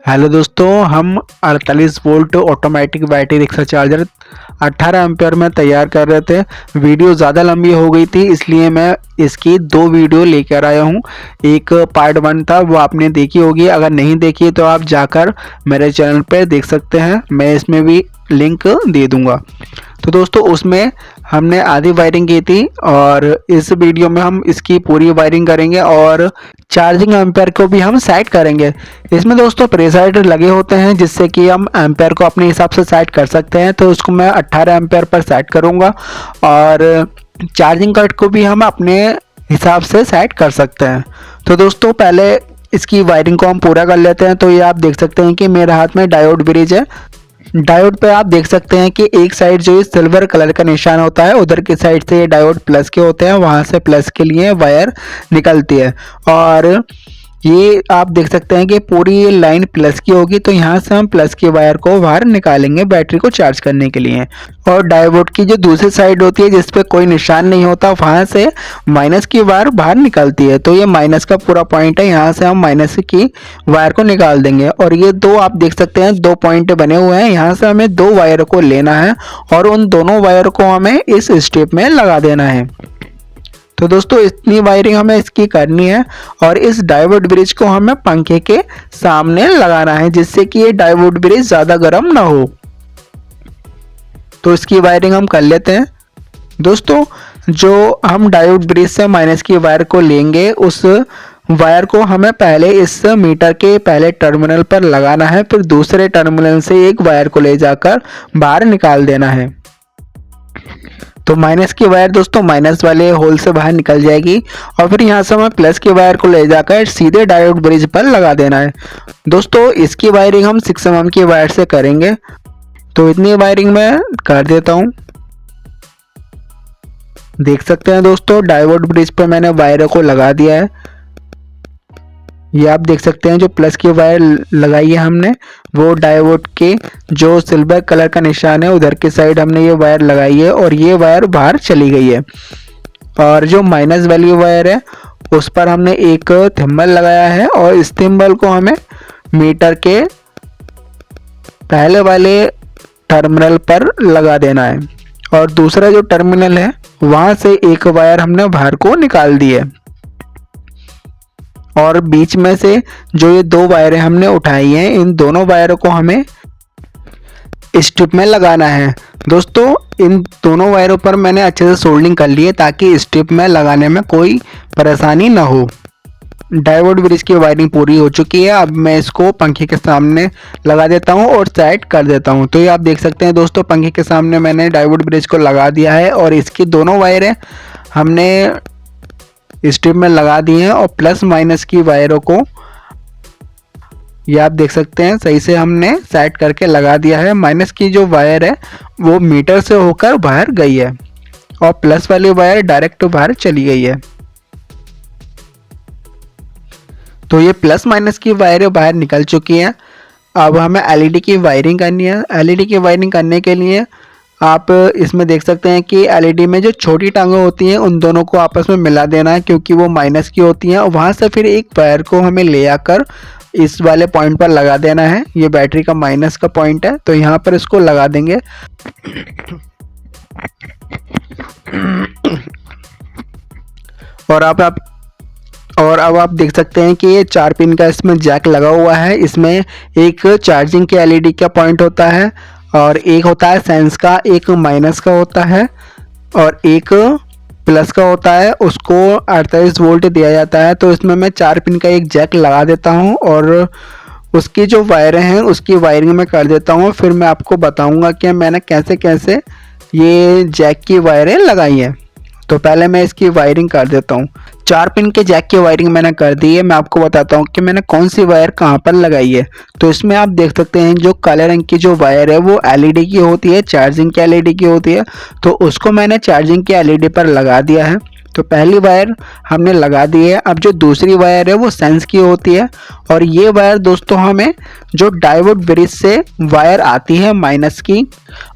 Hello दोस्तों, हम 48 volt automatic battery rickshaw charger 18 ampere में तैयार कर रहे थे। वीडियो ज़्यादा लंबी हो गई थी, इसलिए मैं इसकी दो वीडियो लेकर आया हूँ। एक पार्ट 1 था, वो आपने देखी होगी। अगर नहीं देखी तो आप जाकर मेरे चैनल पे देख सकते हैं, मैं इसमें भी लिंक दे दूँगा। तो दोस्तों, उसमें हमने आधी वायरिंग की थी और इस वीडियो में हम इसकी पूरी वायरिंग करेंगे और चार्जिंग एम्पेयर को भी हम सेट करेंगे। इसमें दोस्तों प्रेसाइड लगे होते हैं, जिससे कि हम एम्पेयर को अपने हिसाब से सेट कर सकते हैं। तो उसको मैं 18 एम्पेयर पर सेट करूंगा और चार्जिंग कट को भी हम अपने हिसाब से सेट कर सकते हैं। तो दोस्तों, पहले इसकी वायरिंग को हम पूरा कर लेते हैं। तो ये आप देख सकते हैं कि मेरे हाथ में डायोड ब्रिज है। डायोड पे आप देख सकते हैं कि एक साइड जो सिल्वर कलर का निशान होता है, उधर की साइड से ये डायोड प्लस के होते हैं, वहां से प्लस के लिए वायर निकलती है। और ये आप देख सकते हैं कि पूरी लाइन प्लस की होगी, तो यहाँ से हम प्लस की वायर को बाहर निकालेंगे बैटरी को चार्ज करने के लिए। और डायोड की जो दूसरी साइड होती है, जिस पे कोई निशान नहीं होता, वहां से माइनस की वायर बाहर निकलती है। तो ये माइनस का पूरा पॉइंट है, यहाँ से हम माइनस की वायर को निकाल देंगे। और ये दो आप देख सकते हैं, दो पॉइंट बने हुए हैं। यहाँ से हमें दो वायर को लेना है और उन दोनों वायर को हमें इस स्टेप में लगा देना है। तो दोस्तों, इतनी वायरिंग हमें इसकी करनी है और इस डायोड ब्रिज को हमें पंखे के सामने लगाना है, जिससे कि ये डायोड ब्रिज ज़्यादा गर्म ना हो। तो इसकी वायरिंग हम कर लेते हैं। दोस्तों, जो हम डायोड ब्रिज से माइनस की वायर को लेंगे, उस वायर को हमें पहले इस मीटर के पहले टर्मिनल पर लगाना है, फिर दूसरे टर्मिनल से एक वायर को ले जाकर बाहर निकाल देना है। तो माइनस की वायर दोस्तों माइनस वाले होल से बाहर निकल जाएगी और फिर यहाँ से हमें प्लस की वायर को ले जाकर सीधे डायोड ब्रिज पर लगा देना है। दोस्तों, इसकी वायरिंग हम 6 mm की वायर से करेंगे। तो इतनी वायरिंग मैं कर देता हूँ। देख सकते हैं दोस्तों, डायोड ब्रिज पर मैंने वायरों को लगा दिया है। ये आप देख सकते हैं, जो प्लस की वायर लगाई है हमने, वो डायोड के जो सिल्वर कलर का निशान है, उधर की साइड हमने ये वायर लगाई है और ये वायर बाहर चली गई है। और जो माइनस वाली वायर है, उस पर हमने एक थिम्बल लगाया है और इस थिम्बल को हमें मीटर के पहले वाले टर्मिनल पर लगा देना है। और दूसरा जो टर्मिनल है, वहां से एक वायर हमने बाहर को निकाल दी है और बीच में से जो ये दो वायरें हमने उठाई हैं, इन दोनों वायरों को हमें स्ट्रिप में लगाना है। दोस्तों, इन दोनों वायरों पर मैंने अच्छे से सोल्डिंग कर ली है, ताकि स्ट्रिप में लगाने में कोई परेशानी ना हो। डायोड ब्रिज की वायरिंग पूरी हो चुकी है। अब मैं इसको पंखे के सामने लगा देता हूं और सेट कर देता हूं। तो ये आप देख सकते हैं दोस्तों, पंखे के सामने मैंने डायोड ब्रिज को लगा दिया है और इसकी दोनों वायरें हमने स्ट्रिप में लगा दी हैं और प्लस माइनस की वायरों को ये आप देख सकते हैं सही से हमने सेट करके लगा दिया है। माइनस की जो वायर है, वो मीटर से होकर बाहर गई है और प्लस वाली वायर डायरेक्ट बाहर चली गई है। तो ये प्लस माइनस की वायरें बाहर निकल चुकी हैं। अब हमें एलईडी की वायरिंग करनी है। एलईडी की वायरिंग करने के लिए आप इसमें देख सकते हैं कि एलईडी में जो छोटी टांगें होती हैं, उन दोनों को आपस में मिला देना है, क्योंकि वो माइनस की होती हैं। और वहाँ से फिर एक वायर को हमें ले आकर इस वाले पॉइंट पर लगा देना है। ये बैटरी का माइनस का पॉइंट है, तो यहाँ पर इसको लगा देंगे। और अब आप देख सकते हैं कि ये 4 पिन का इसमें जैक लगा हुआ है। इसमें एक चार्जिंग के एलईडी का पॉइंट होता है और एक होता है सेंस का, एक माइनस का होता है और एक प्लस का होता है। उसको 48 वोल्ट दिया जाता है। तो इसमें मैं 4 पिन का एक जैक लगा देता हूं और उसकी जो वायरें हैं, उसकी वायरिंग में कर देता हूं। फिर मैं आपको बताऊंगा कि मैंने कैसे कैसे ये जैक की वायरें लगाई हैं। तो पहले मैं इसकी वायरिंग कर देता हूँ। 4 पिन के जैक की वायरिंग मैंने कर दी है। मैं आपको बताता हूँ कि मैंने कौन सी वायर कहाँ पर लगाई है। तो इसमें आप देख सकते हैं, जो काले रंग की जो वायर है, वो एलईडी की होती है, चार्जिंग की एलईडी की होती है। तो उसको मैंने चार्जिंग की एलईडी पर लगा दिया है। तो पहली वायर हमने लगा दी है। अब जो दूसरी वायर है वो सेंस की होती है और ये वायर दोस्तों हमें जो डायोड ब्रिज से वायर आती है माइनस की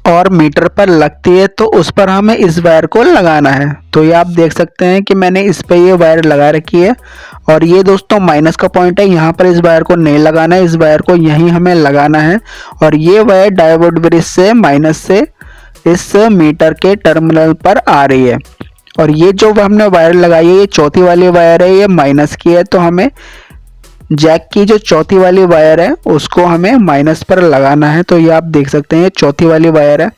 और मीटर पर लगती है, तो उस पर हमें इस वायर को लगाना है। तो ये आप देख सकते हैं कि मैंने इस पर ये वायर लगा रखी है और ये दोस्तों माइनस का पॉइंट है, यहाँ पर इस वायर को नहीं लगाना है, इस वायर को यहीं हमें लगाना है। और ये वायर डायोड ब्रिज से माइनस से इस मीटर के टर्मिनल पर आ रही है और ये जो हमने वायर लगाई है ये चौथी वाली वायर है, ये माइनस की है। तो हमें जैक की जो चौथी वाली वायर है उसको हमें माइनस पर लगाना है। तो ये आप देख सकते हैं ये चौथी वाली वायर है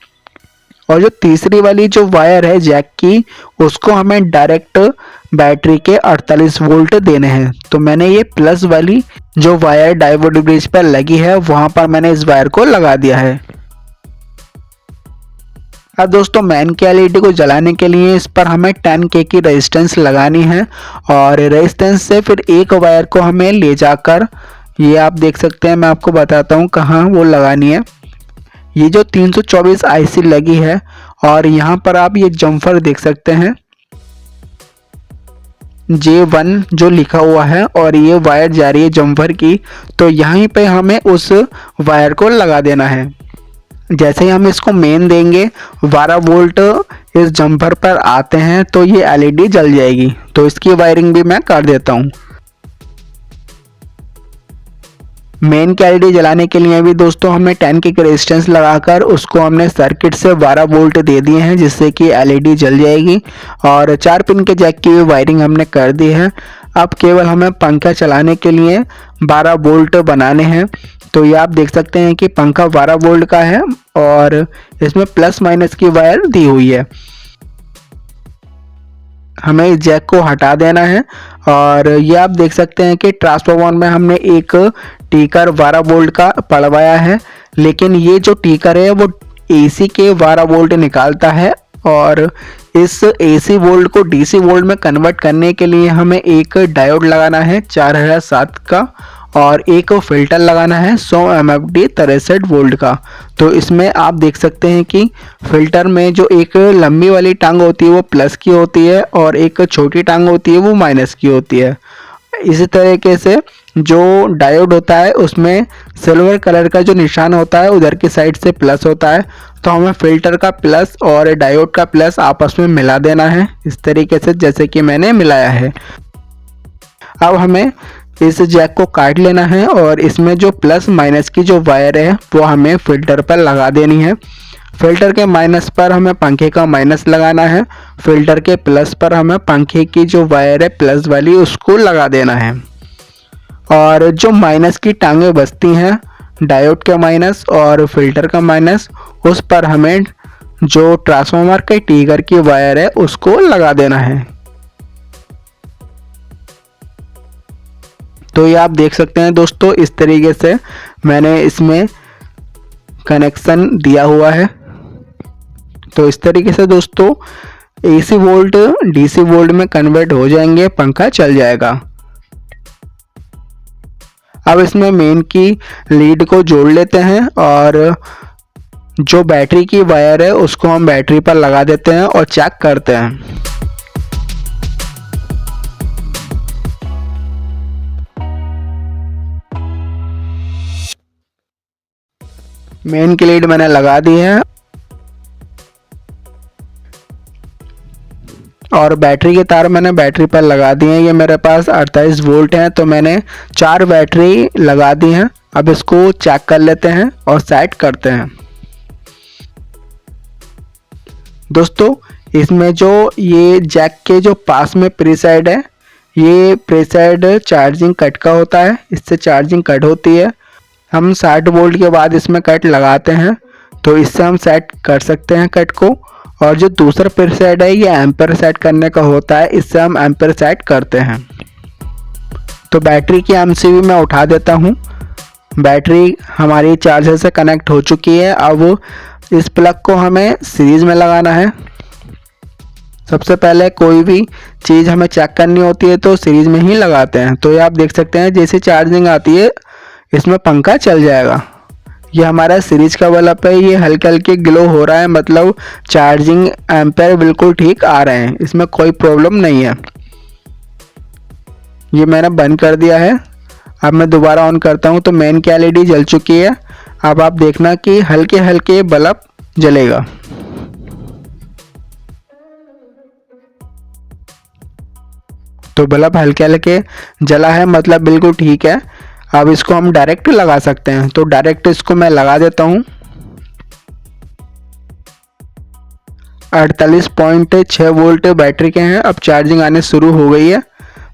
और जो तीसरी वाली जो वायर है जैक की उसको हमें डायरेक्ट बैटरी के 48 वोल्ट देने हैं। तो मैंने ये प्लस वाली जो वायर डायोड ब्रिज पर लगी है वहां पर मैंने इस वायर को लगा दिया है। अब दोस्तों मेन की एलईडी को जलाने के लिए इस पर हमें 10K की रेजिस्टेंस लगानी है और रेजिस्टेंस से फिर एक वायर को हमें ले जाकर, ये आप देख सकते हैं, मैं आपको बताता हूँ कहाँ वो लगानी है। ये जो 324 IC लगी है और यहाँ पर आप ये जम्फर देख सकते हैं J1 जो लिखा हुआ है और ये वायर जा रही है जम्फर की, तो यहीं पे हमें उस वायर को लगा देना है। जैसे ही हम इसको मेन देंगे 12 वोल्ट इस जम्पर पर आते हैं तो ये एलईडी जल जाएगी। तो इसकी वायरिंग भी मैं कर देता हूँ। मेन की एलईडी जलाने के लिए भी दोस्तों हमें 10K की रेजिस्टेंस लगाकर उसको हमने सर्किट से 12 वोल्ट दे दिए हैं जिससे कि एलईडी जल जाएगी और 4 पिन के जैक की भी वायरिंग हमने कर दी है। अब केवल हमें पंखा चलाने के लिए 12 वोल्ट बनाने हैं। तो ये आप देख सकते हैं कि पंखा 12 वोल्ट का है और इसमें प्लस माइनस की वायर दी हुई है। हमें इस जैक को हटा देना है और ये आप देख सकते हैं कि ट्रांसफार्मर में हमने एक टीकर 12 वोल्ट का पड़वाया है, लेकिन ये जो टीकर है वो AC के 12 वोल्ट निकालता है और इस AC वोल्ट को DC वोल्ट में कन्वर्ट करने के लिए हमें एक डायोड लगाना है 4007 का और एक फिल्टर लगाना है 100 MFD 63 वोल्ट का। तो इसमें आप देख सकते हैं कि फिल्टर में जो एक लंबी वाली टांग होती है वो प्लस की होती है और एक छोटी टांग होती है वो माइनस की होती है। इसी तरीके से जो डायोड होता है उसमें सिल्वर कलर का जो निशान होता है उधर की साइड से प्लस होता है। तो हमें फिल्टर का प्लस और डायोड का प्लस आपस में मिला देना है इस तरीके से जैसे कि मैंने मिलाया है। अब हमें इस जैक को काट लेना है और इसमें जो प्लस माइनस की जो वायर है वो हमें फिल्टर पर लगा देनी है। फिल्टर के माइनस पर हमें पंखे का माइनस लगाना है, फिल्टर के प्लस पर हमें पंखे की जो वायर है प्लस वाली उसको लगा देना है। और जो माइनस की टांगें बचती हैं डायोड के माइनस और फिल्टर का माइनस, उस पर हमें जो ट्रांसफार्मर के टीगर की वायर है उसको लगा देना है। तो ये आप देख सकते हैं दोस्तों इस तरीके से मैंने इसमें कनेक्शन दिया हुआ है। तो इस तरीके से दोस्तों AC वोल्ट DC वोल्ट में कन्वर्ट हो जाएंगे, पंखा चल जाएगा। अब इसमें मेन की लीड को जोड़ लेते हैं और जो बैटरी की वायर है उसको हम बैटरी पर लगा देते हैं और चेक करते हैं। मेन की लीड मैंने लगा दी है और बैटरी के तार मैंने बैटरी पर लगा दिए हैं। ये मेरे पास 48 वोल्ट हैं तो मैंने 4 बैटरी लगा दी हैं। अब इसको चेक कर लेते हैं और सेट करते हैं। दोस्तों इसमें जो ये जैक के जो पास में प्रीसाइड है, ये प्रीसाइड चार्जिंग कट का होता है, इससे चार्जिंग कट होती है। हम 60 वोल्ट के बाद इसमें कट लगाते हैं तो इससे हम सेट कर सकते हैं कट को। और जो दूसरा प्रीसेट है ये एम्पेयर सेट करने का होता है, इससे हम एम्पेयर सेट करते हैं। तो बैटरी की MCB मैं उठा देता हूँ। बैटरी हमारी चार्जर से कनेक्ट हो चुकी है। अब इस प्लग को हमें सीरीज में लगाना है। सबसे पहले कोई भी चीज़ हमें चेक करनी होती है तो सीरीज में ही लगाते हैं। तो ये आप देख सकते हैं जैसे चार्जिंग आती है इसमें पंखा चल जाएगा। ये हमारा सीरीज का बल्ब है, ये हल्के हल्के ग्लो हो रहा है, मतलब चार्जिंग एम्पेयर बिल्कुल ठीक आ रहे हैं, इसमें कोई प्रॉब्लम नहीं है। ये मैंने बंद कर दिया है। अब मैं दोबारा ऑन करता हूँ तो मेन की एलईडी जल चुकी है। अब आप देखना कि हल्के हल्के बल्ब जलेगा। तो बल्ब हल्के हल्के जला है, मतलब बिल्कुल ठीक है। अब इसको हम डायरेक्ट लगा सकते हैं, तो डायरेक्ट इसको मैं लगा देता हूँ। 48.6 वोल्ट बैटरी के हैं। अब चार्जिंग आने शुरू हो गई है,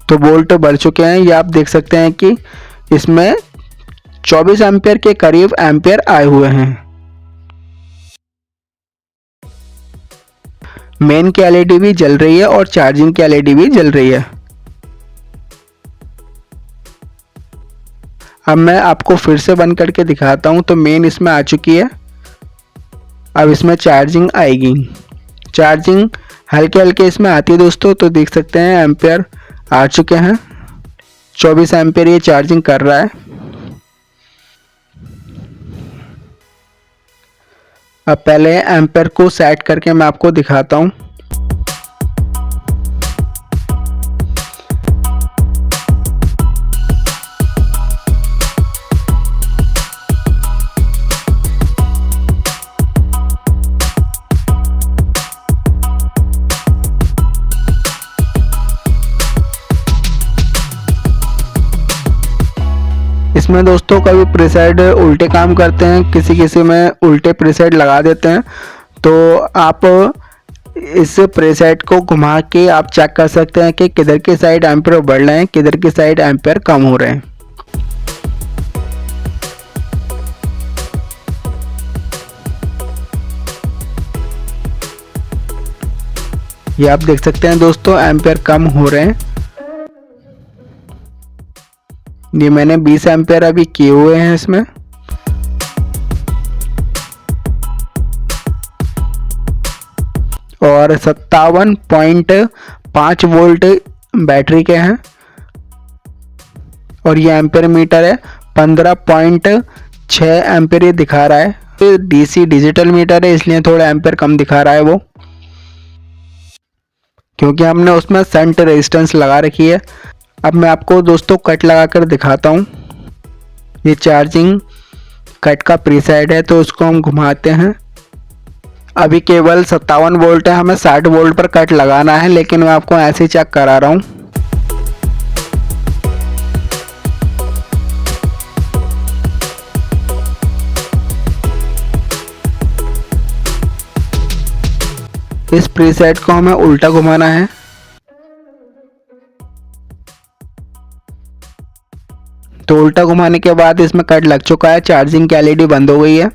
तो वोल्ट बढ़ चुके हैं। ये आप देख सकते हैं कि इसमें 24 एम्पियर के करीब एम्पियर आए हुए हैं। मेन की एलईडी भी जल रही है और चार्जिंग की एलईडी भी जल रही है। अब मैं आपको फिर से बंद करके दिखाता हूँ। तो मेन इसमें आ चुकी है। अब इसमें चार्जिंग आएगी। चार्जिंग हल्के हल्के इसमें आती है दोस्तों, तो देख सकते हैं एम्पियर आ चुके हैं। 24 एम्पियर ये चार्जिंग कर रहा है। अब पहले एम्पियर को सेट करके मैं आपको दिखाता हूँ। इसमें दोस्तों कभी प्रीसेट उल्टे काम करते हैं, किसी किसी में उल्टे प्रीसेट लगा देते हैं। तो आप इस प्रीसेट को घुमा के आप चेक कर सकते हैं कि किधर की साइड एम्पियर बढ़ रहे हैं, किधर की साइड एम्पियर कम हो रहे हैं। ये आप देख सकते हैं दोस्तों एम्पियर कम हो रहे हैं। ये मैंने 20 एम्पियर अभी किए हुए हैं इसमें। और 57.5 वोल्ट बैटरी के हैं। और ये एम्पियर मीटर है 15.6 एम्पियर ये दिखा रहा है। तो डीसी डिजिटल मीटर है, इसलिए थोड़ा एम्पियर कम दिखा रहा है वो, क्योंकि हमने उसमें शंट रेजिस्टेंस लगा रखी है। अब मैं आपको दोस्तों कट लगा कर दिखाता हूँ। ये चार्जिंग कट का प्रीसेट है, तो उसको हम घुमाते हैं। अभी केवल 57 वोल्ट है, हमें 60 वोल्ट पर कट लगाना है, लेकिन मैं आपको ऐसे ही चेक करा रहा हूँ। इस प्रीसेट को हमें उल्टा घुमाना है। तो उल्टा घुमाने के बाद इसमें कट लग चुका है, चार्जिंग की एलईडी बंद हो गई है।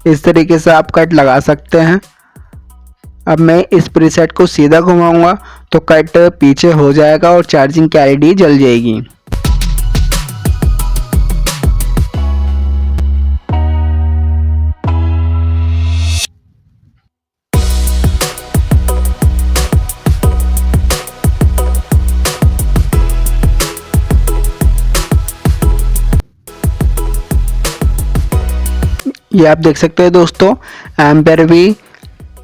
इस तरीके से आप कट लगा सकते हैं। अब मैं इस प्रीसेट को सीधा घुमाऊंगा तो कट पीछे हो जाएगा और चार्जिंग की एलईडी जल जाएगी। ये आप देख सकते हैं दोस्तों एम्पेयर भी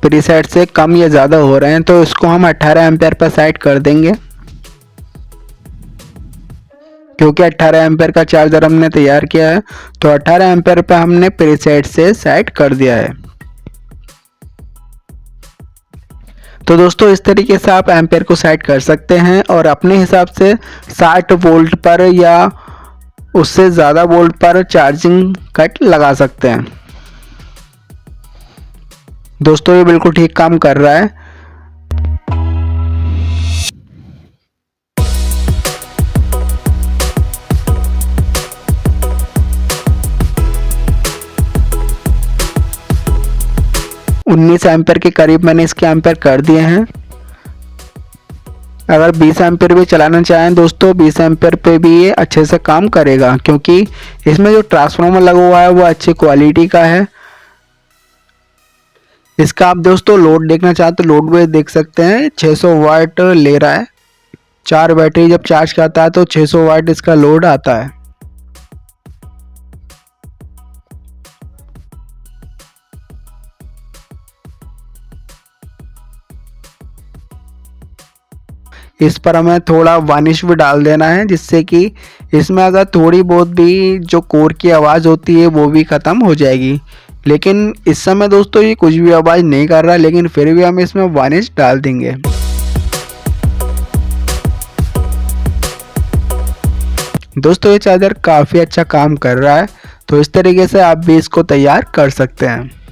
प्रीसेट से कम या ज़्यादा हो रहे हैं, तो इसको हम 18 एम्पेयर पर सेट कर देंगे, क्योंकि 18 एम्पेयर का चार्जर हमने तैयार किया है। तो 18 एम्पेयर पर हमने प्रीसेट से सेट कर दिया है। तो दोस्तों इस तरीके से आप एम्पेयर को सेट कर सकते हैं और अपने हिसाब से 60 वोल्ट पर या उससे ज़्यादा वोल्ट पर चार्जिंग कट लगा सकते हैं। दोस्तों ये बिल्कुल ठीक काम कर रहा है। उन्नीस एम्पेयर के करीब मैंने इसके एम्पेयर कर दिए हैं। अगर 20 एम्पेयर भी चलाना चाहें दोस्तों, 20 एम्पेयर पे भी ये अच्छे से काम करेगा, क्योंकि इसमें जो ट्रांसफार्मर लगा हुआ है वो अच्छी क्वालिटी का है। इसका आप दोस्तों लोड देखना चाहें तो लोड भी देख सकते हैं, 600 वाट ले रहा है। 4 बैटरी जब चार्ज करता है तो 600 वाट इसका लोड आता है। इस पर हमें थोड़ा वार्निश भी डाल देना है, जिससे कि इसमें अगर थोड़ी बहुत भी जो कोर की आवाज़ होती है वो भी ख़त्म हो जाएगी। लेकिन इस समय दोस्तों ये कुछ भी आवाज़ नहीं कर रहा, लेकिन फिर भी हम इसमें वार्निश डाल देंगे। दोस्तों ये चार्जर काफ़ी अच्छा काम कर रहा है, तो इस तरीके से आप भी इसको तैयार कर सकते हैं।